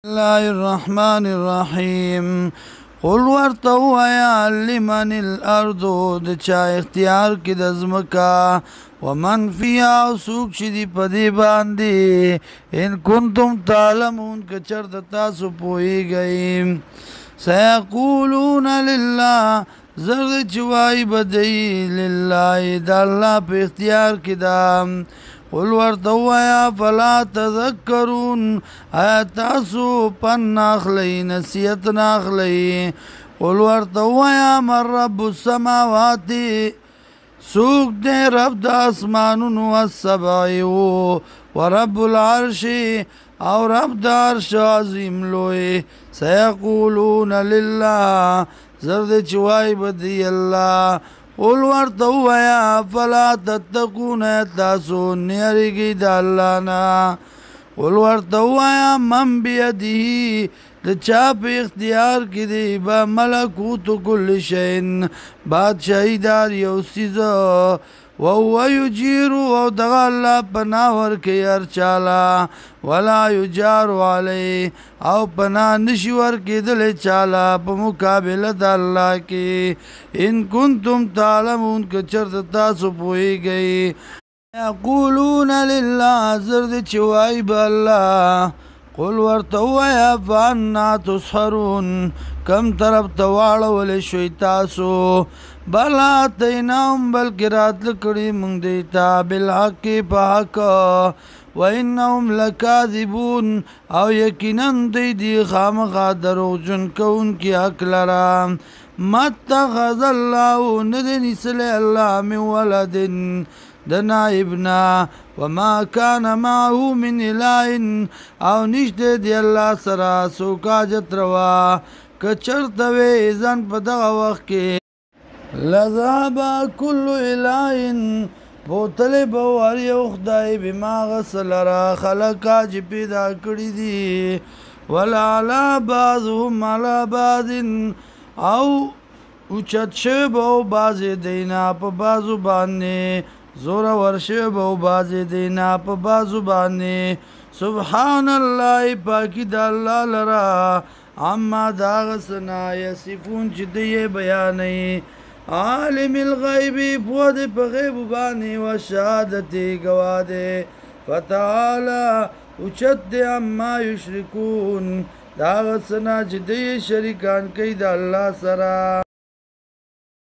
الله الرحمن الرحیم قل ورته ووایه لمن الارض د چا اختیار کې د ځمکه ومن فیها او څوک چې دي په دې باندې ان کنتم تعلمون که چېرته تاسو پوهیږئ سیقولون لله زر دی چې وایي به دی لله د الله په اختیار کې ده قل ورته ووایه فلا تذکرون آیا تاسو پند نه اخلئ نصیحت نه اخلئ قل ورته ووایه من رب السماوات څوک دی رب د اسمانونو السبع و رب العرش او رب د عرش عظیم لوی سیقولون لله زر دی چې وایي به دی الله قل ورته ووایه فلا تتقون تاسو نه یریږئ د الله نه قل ورته ووایه من بیده د چا په اختیار کې دی به ملکوت کل شیء بادشاهي د هر یو څیز وهو یجیر او دغه الله پناه ورکوي هر چاله ولا یجار علیه او پناه نشي ورکېدلی چاله په مقابله د الله کې ان کنتم تعلمون که چېرته تاسو پوهیږئ یقولون لله زر دی چې وایي به الله قل ورته ووایه فانا تسحرون کم طرف ته واړولی شوئ تاسو بل اتیناهم بلکې راتله کړي موږ دوی ته بالحق په حق وانهم لکاذبون او یقینا دوی دي خامخا دروغجن کوونکي حق لره ما اتخذ الله نه دی نیسلی الله من ولد د نائبنا وما كان معه من اله او نشته دی الله سره څوک حاجت روا که چېرته وی ځان په دغه وخت کې لذهب كل اله بوتلی به هر یو خدای بما هغه څه لره خلقه چې پیدا کړي دي ولعلی بعضهم علی بعض او اوچت شوی به بعضې دی نه په بعضو باندې زوره ورشوی به بعضې دی نه په بعضو باندې سبحان الله پاکي د الله لره عما د هغه څه نه یصفون چې دی یې بیانوي عالم الغیب پوه دی په غیبو باندې و شهادت ګواه دی فتعالی اوچت دی عما یشرکون د هغه څه نه چې دی یې شریکان کوي د الله سره